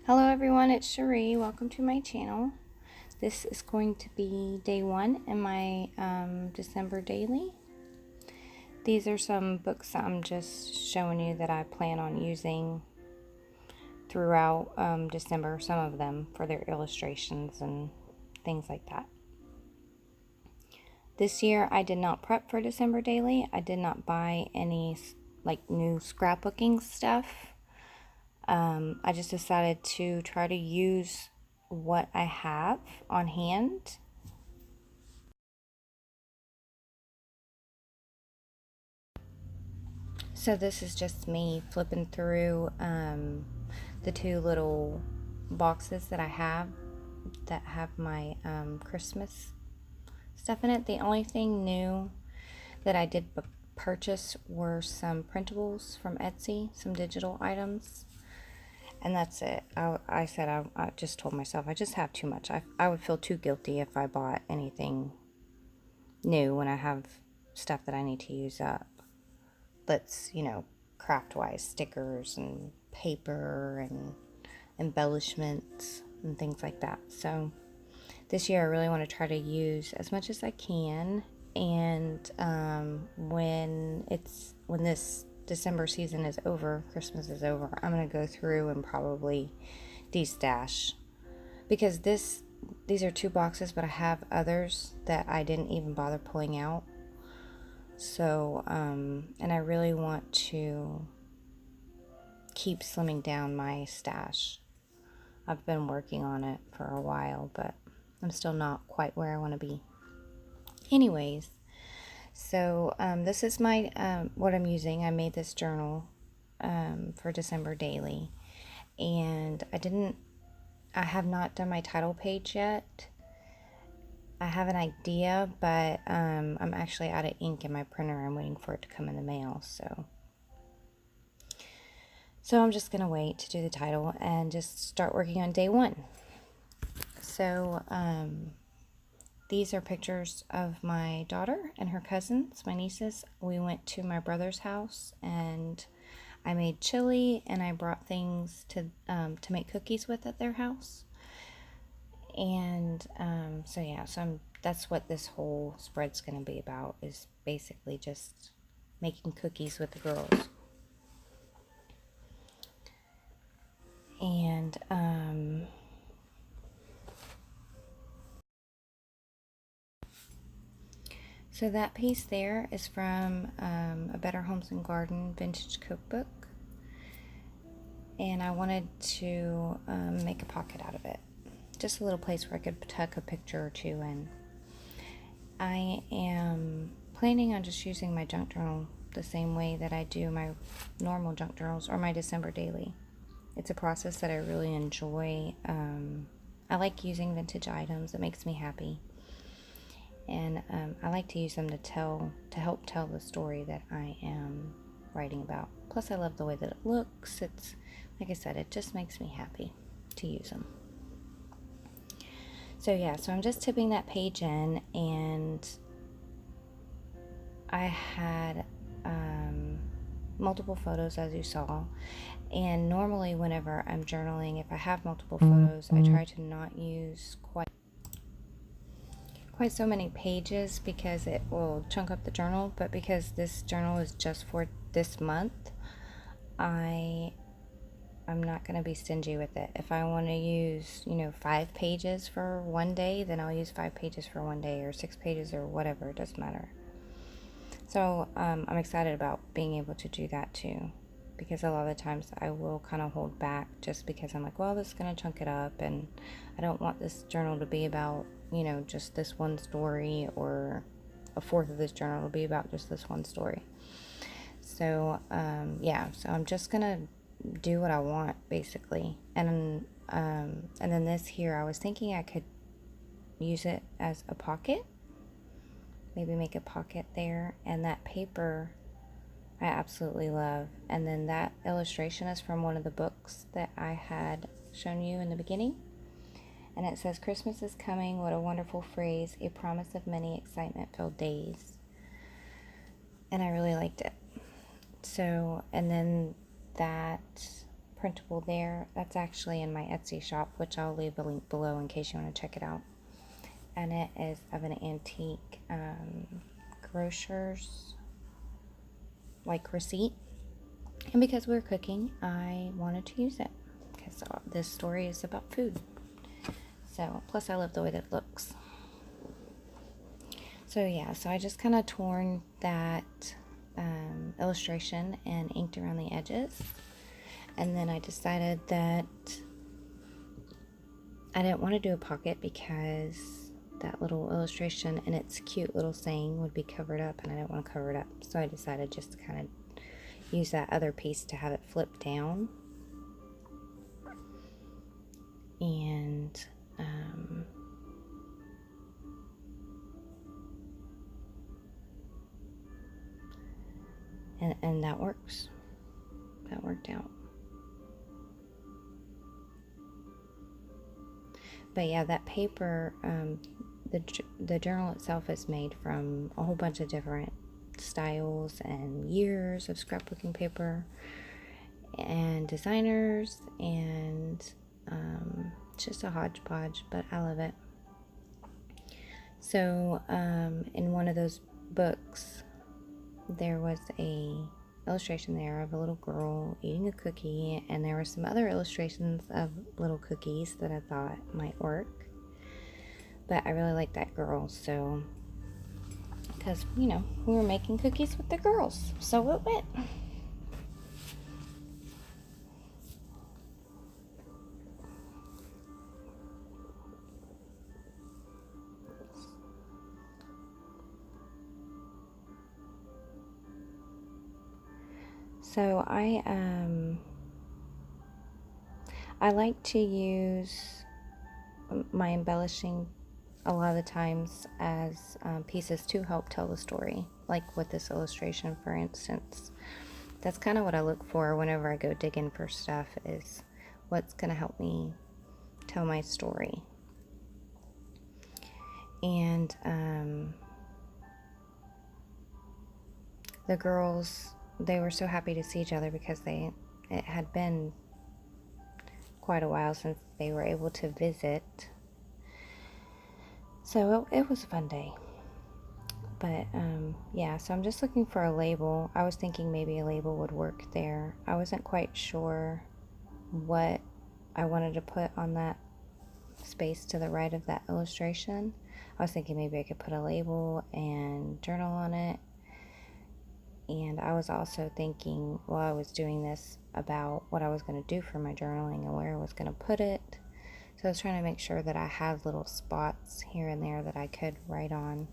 Hello everyone, it's Cherie. Welcome to my channel. This is going to be day one in my December daily. These are some books that I'm just showing you that I plan on using throughout December, some of them for their illustrations and things like that. This year I did not prep for December daily. I did not buy any new scrapbooking stuff. I just decided to try to use what I have on hand. So this is just me flipping through the two little boxes that I have that have my Christmas stuff in it. The only thing new that I did purchase were some printables from Etsy, some digital items. And that's it. I just told myself I just have too much. I would feel too guilty if I bought anything new when I have stuff that I need to use up. That's, craft-wise, stickers and paper and embellishments and things like that. So this year I really want to try to use as much as I can. And when this December season is over, Christmas is over, I'm going to go through and probably destash, because these are two boxes, but I have others that I didn't even bother pulling out. So and I really want to keep slimming down my stash. I've been working on it for a while, but I'm still not quite where I want to be. Anyways, so this is my what I'm using. I made this journal for December daily, and I have not done my title page yet. I have an idea, but I'm actually out of ink in my printer. I'm waiting for it to come in the mail, so I'm just gonna wait to do the title and just start working on day one. So these are pictures of my daughter and her cousins, my nieces. We went to my brother's house and I made chili, and I brought things to make cookies with at their house. And that's what this whole spread's going to be about, is basically just making cookies with the girls. And so that piece there is from a Better Homes and Garden vintage cookbook, and I wanted to make a pocket out of it, just a little place where I could tuck a picture or two in. I am planning on just using my junk journal the same way that I do my normal junk journals or my December daily. It's a process that I really enjoy. I like using vintage items. It makes me happy. And I like to use them to help tell the story that I am writing about. Plus, I love the way that it looks. It's, like I said, it just makes me happy to use them. So yeah, so I'm just tipping that page in, and I had multiple photos, as you saw. And normally whenever I'm journaling, if I have multiple photos, I try to not use quite so many pages, because it will chunk up the journal. But because this journal is just for this month, I'm not going to be stingy with it. If I want to use 5 pages for one day, then I'll use 5 pages for one day, or 6 pages, or whatever. It doesn't matter. So I'm excited about being able to do that too, because a lot of the times I will kind of hold back just because I'm like, well, this is going to chunk it up, and I don't want this journal to be about, just this one story, or a fourth of this journal will be about just this one story. So, yeah, so I'm just going to do what I want, basically. And then this here, I was thinking I could use it as a pocket. Maybe make a pocket there. And that paper I absolutely love. And then that illustration is from one of the books that I had shown you in the beginning. And it says, "Christmas is coming, what a wonderful phrase, a promise of many excitement-filled days." And I really liked it. So, and then that printable there. That's actually in my Etsy shop, which I'll leave a link below in case you want to check it out. And it is of an antique grocer's like receipt. And because we're cooking, I wanted to use it because this story is about food. So, plus I love the way that it looks. So yeah, so I just kind of torn that illustration and inked around the edges. And then I decided that I didn't want to do a pocket because that little illustration and its cute little saying would be covered up, and I didn't want to cover it up. So I decided just to kind of use that other piece to have it flip down. And and that works. That worked out. But yeah, that paper, the journal itself is made from a whole bunch of different styles and years of scrapbooking paper and designers, and it's just a hodgepodge, but I love it. So in one of those books, there was a illustration there of a little girl eating a cookie, and there were some other illustrations of little cookies that I thought might work. But I really like that girl, so because we were making cookies with the girls, so it went. So I like to use my embellishing a lot of the times as pieces to help tell the story, like with this illustration, for instance. That's kind of what I look for whenever I go digging for stuff, is what's going to help me tell my story. And the girls, they were so happy to see each other because it had been quite a while since they were able to visit. So it was a fun day. But yeah, so I'm just looking for a label. I was thinking maybe a label would work there. I wasn't quite sure what I wanted to put on that space to the right of that illustration. I was thinking maybe I could put a label and journal on it. And I was also thinking while I was doing this about what I was going to do for my journaling and where I was going to put it. So I was trying to make sure that I had little spots here and there that I could write on.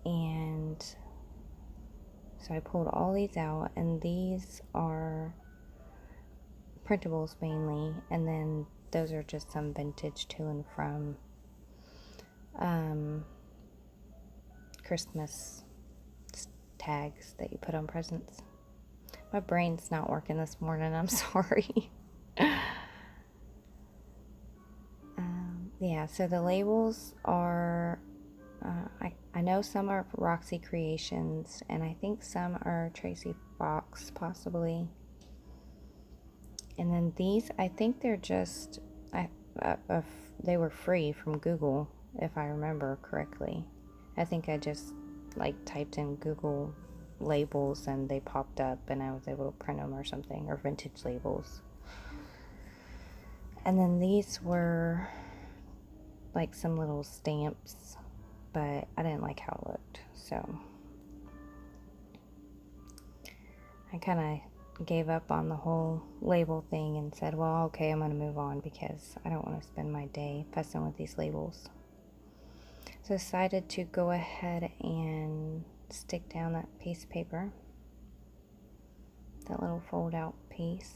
And so I pulled all these out, and these are printables mainly, and then those are just some vintage to and from Christmas tags that you put on presents. My brain's not working this morning, I'm sorry. Yeah, so the labels are I know some are Roxy Creations, and I think some are Tracy Fox, possibly. And then these, I think they're just they were free from Google, if I remember correctly. I think I just typed in Google labels and they popped up, and I was able to print them or something, or vintage labels. And then these were some little stamps, but I didn't like how it looked, so I kind of gave up on the whole label thing and said, well, okay, I'm going to move on because I don't want to spend my day fussing with these labels. So I decided to go ahead and stick down that piece of paper, that little fold out piece.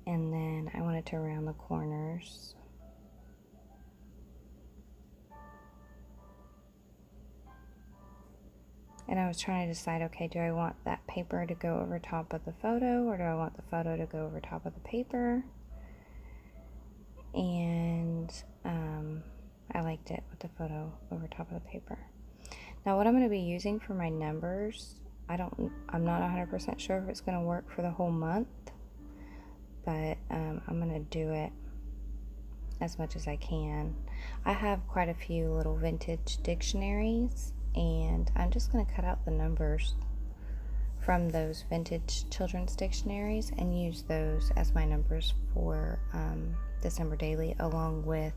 And then I wanted to round the corners. And I was trying to decide, okay, do I want that paper to go over top of the photo, or do I want the photo to go over top of the paper? And I liked it with the photo over top of the paper. Now what I'm going to be using for my numbers, I'm not 100% sure if it's going to work for the whole month, but I'm going to do it as much as I can. I have quite a few little vintage dictionaries, and I'm just going to cut out the numbers from those vintage children's dictionaries and use those as my numbers for December Daily, along with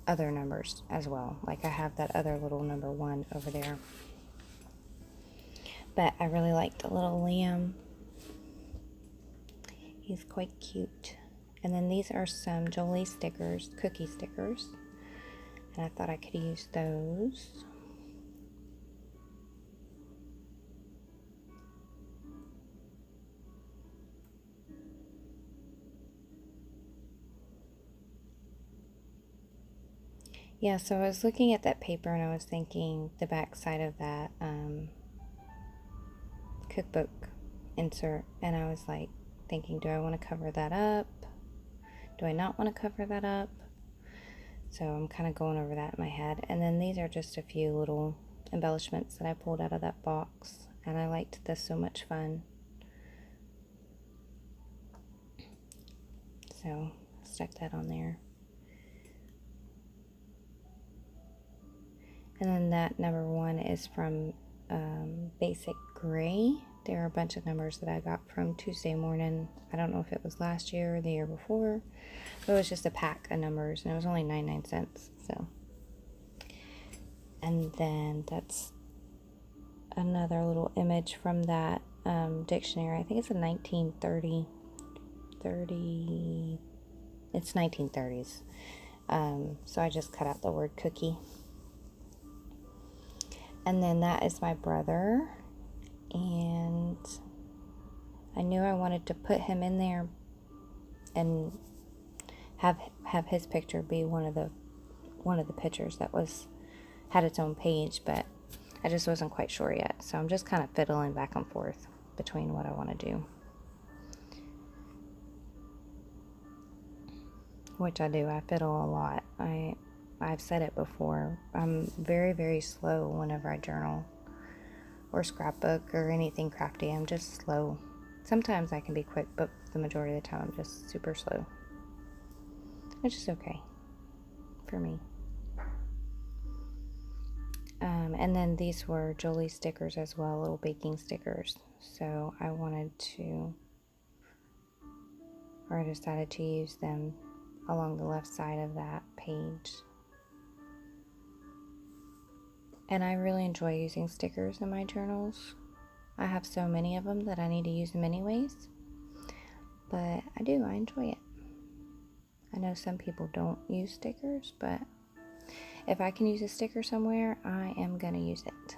other numbers as well. Like I have that other little number 1 over there. But I really like the little Liam. He's quite cute. And then these are some Jolie stickers, cookie stickers. And I thought I could use those. Yeah, so I was looking at that paper and I was thinking the back side of that cookbook insert, and I was like thinking, do I want to cover that up? Do I not want to cover that up? So I'm kind of going over that in my head. And then these are just a few little embellishments that I pulled out of that box, and I liked this So Much Fun. So stuck that on there. And then that number 1 is from Basic Gray. There are a bunch of numbers that I got from Tuesday Morning. I don't know if it was last year or the year before. But it was just a pack of numbers, and it was only 99 cents. So, and then that's another little image from that dictionary. I think it's a 1930. It's 1930s. So I just cut out the word cookie. And then that is my brother, and I knew I wanted to put him in there and have his picture be one of the pictures that had its own page, but I just wasn't quite sure yet. So I'm just kind of fiddling back and forth between what I want to do. Which I do. I fiddle a lot. I've said it before. I'm very, very slow whenever I journal or scrapbook or anything crafty. I'm just slow. Sometimes I can be quick, but the majority of the time I'm just super slow. Which is okay for me. And then these were Jolie stickers as well, little baking stickers. So I decided to use them along the left side of that page. And I really enjoy using stickers in my journals. I have so many of them that I need to use them anyways. But I do, I enjoy it. I know some people don't use stickers, but if I can use a sticker somewhere, I am going to use it.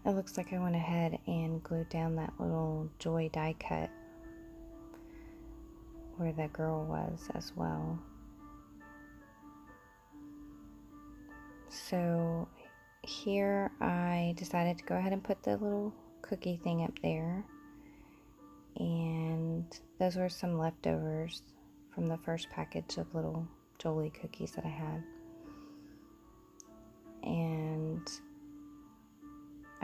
It looks like I went ahead and glued down that little Joy die cut where the girl was as well. So here I decided to go ahead and put the little cookie thing up there, and those were some leftovers from the first package of little Jolie cookies that I had. And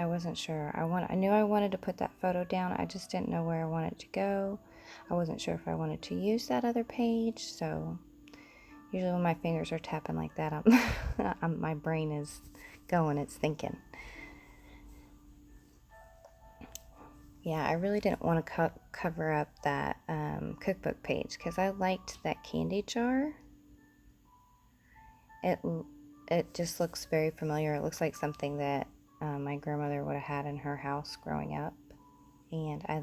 I wasn't sure. I knew I wanted to put that photo down. I just didn't know where I wanted to go. I wasn't sure if I wanted to use that other page. So usually when my fingers are tapping like that, my brain is going. It's thinking. Yeah, I really didn't want to cover up that cookbook page because I liked that candy jar. It just looks very familiar. It looks like something that my grandmother would have had in her house growing up, and I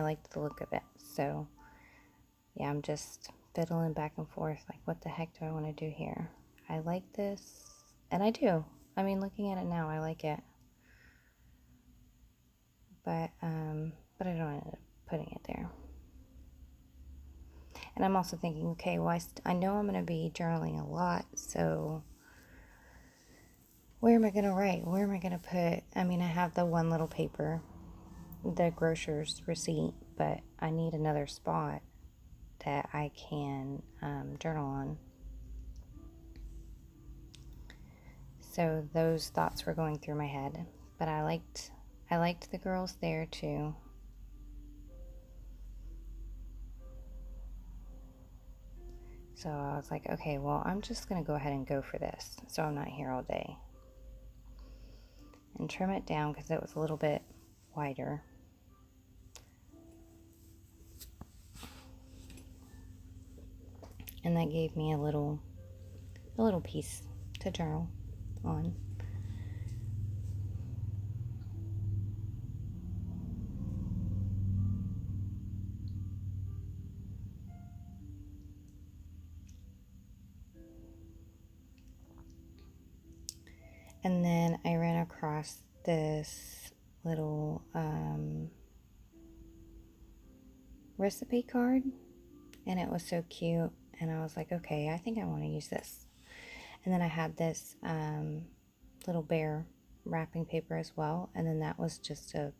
liked the look of it. So yeah, I'm just fiddling back and forth like, what the heck do I want to do here? I like this, and I do. I mean, looking at it now, I like it, but I don't end up putting it there. And I'm also thinking, okay, well, I know I'm going to be journaling a lot, so where am I going to write? Where am I going to put? I mean, I have the one little paper, the grocer's receipt, but I need another spot that I can journal on. So those thoughts were going through my head, but I liked the girls there too. So I was like, okay, well, I'm just going to go ahead and go for this, so I'm not here all day. And trim it down because it was a little bit wider. And that gave me a little piece to journal on. And then I ran across this little recipe card, and it was so cute, and I was like, okay, I think I want to use this. And then I had this little bear wrapping paper as well, and then that was just a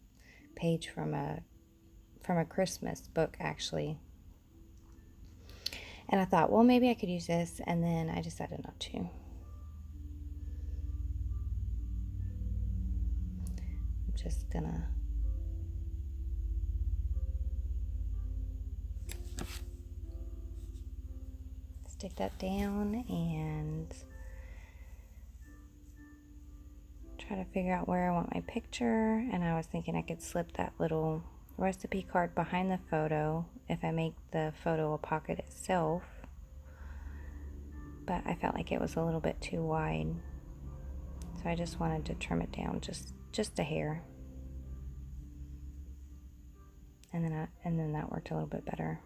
page from a Christmas book, actually. And I thought, well, maybe I could use this, and then I decided not to. I'm just gonna stick that down and try to figure out where I want my picture. And I was thinking I could slip that little recipe card behind the photo if I make the photo a pocket itself, but I felt like it was a little bit too wide, so I just wanted to trim it down just a hair, and then that worked a little bit better.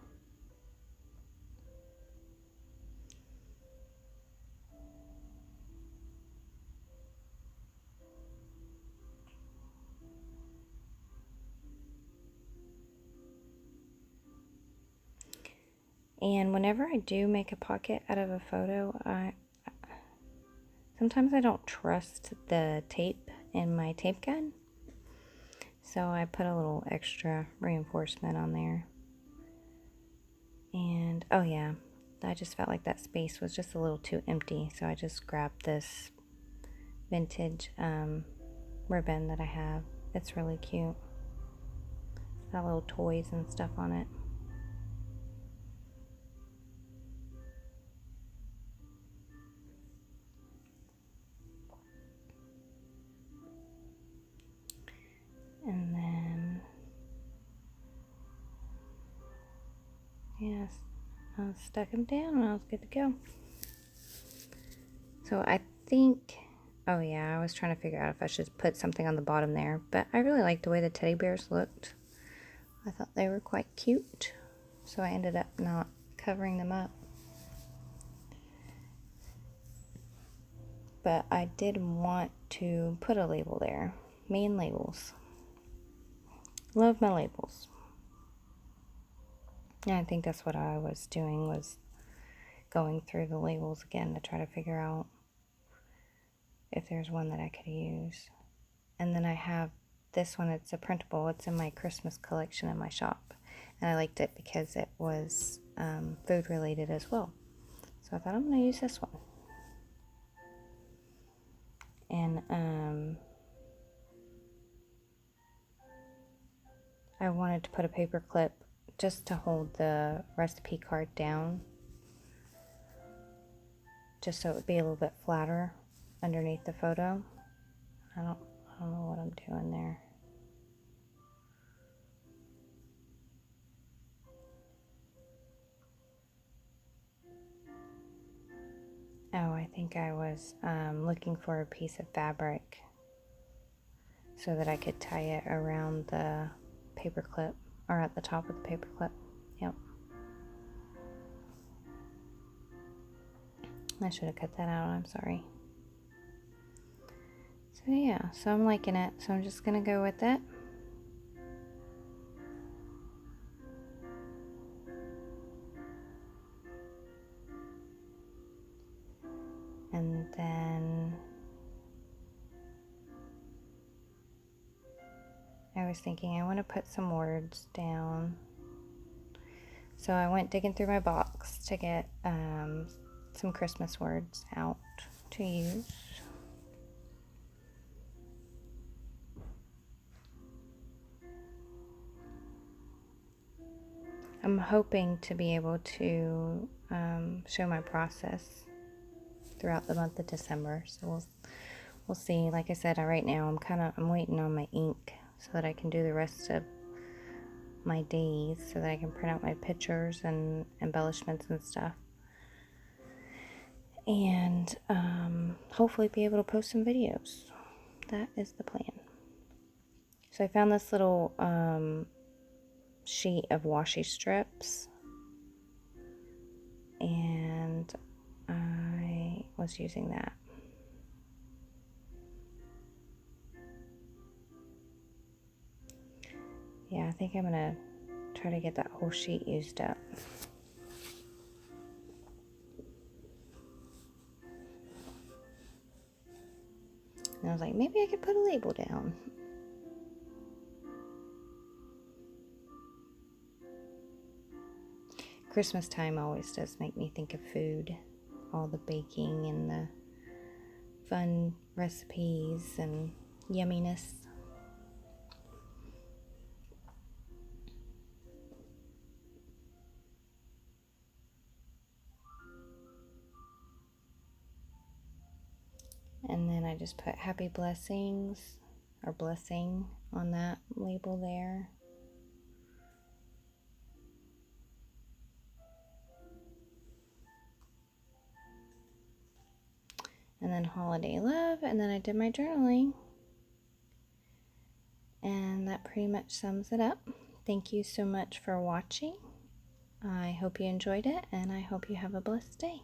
And whenever I do make a pocket out of a photo, sometimes I don't trust the tape in my tape gun, so I put a little extra reinforcement on there. And oh yeah, I just felt like that space was just a little too empty, so I just grabbed this vintage ribbon that I have. It's really cute. It's got little toys and stuff on it. And then, yes, I stuck them down and I was good to go. So I think, oh yeah, I was trying to figure out if I should put something on the bottom there, but I really liked the way the teddy bears looked. I thought they were quite cute, so I ended up not covering them up. But I did want to put a label there. Me and labels. Love my labels. And I think that's what I was doing, was going through the labels again to try to figure out if there's one that I could use. And then I have this one. It's a printable. It's in my Christmas collection in my shop, and I liked it because it was food related as well. So I thought I'm going to use this one. And I wanted to put a paper clip just to hold the recipe card down, just so it would be a little bit flatter underneath the photo. I don't know what I'm doing there. Oh, I think I was looking for a piece of fabric so that I could tie it around the paper clip, or at the top of the paper clip. Yep. I should have cut that out, I'm sorry. So yeah, so I'm liking it, so I'm just gonna go with it. And then I was thinking I want to put some words down. So I went digging through my box to get some Christmas words out to use. I'm hoping to be able to show my process throughout the month of December. So we'll see. Like I said, right now I'm waiting on my ink so that I can do the rest of my days, so that I can print out my pictures and embellishments and stuff, and hopefully be able to post some videos. That is the plan. So I found this little sheet of washi strips, and I was using that. Yeah, I think I'm gonna try to get that whole sheet used up. And I was like, maybe I could put a label down. Christmas time always does make me think of food. All the baking and the fun recipes and yumminess. And then I just put happy blessings or blessing on that label there. And then holiday love, and then I did my journaling. And that pretty much sums it up. Thank you so much for watching. I hope you enjoyed it, and I hope you have a blessed day.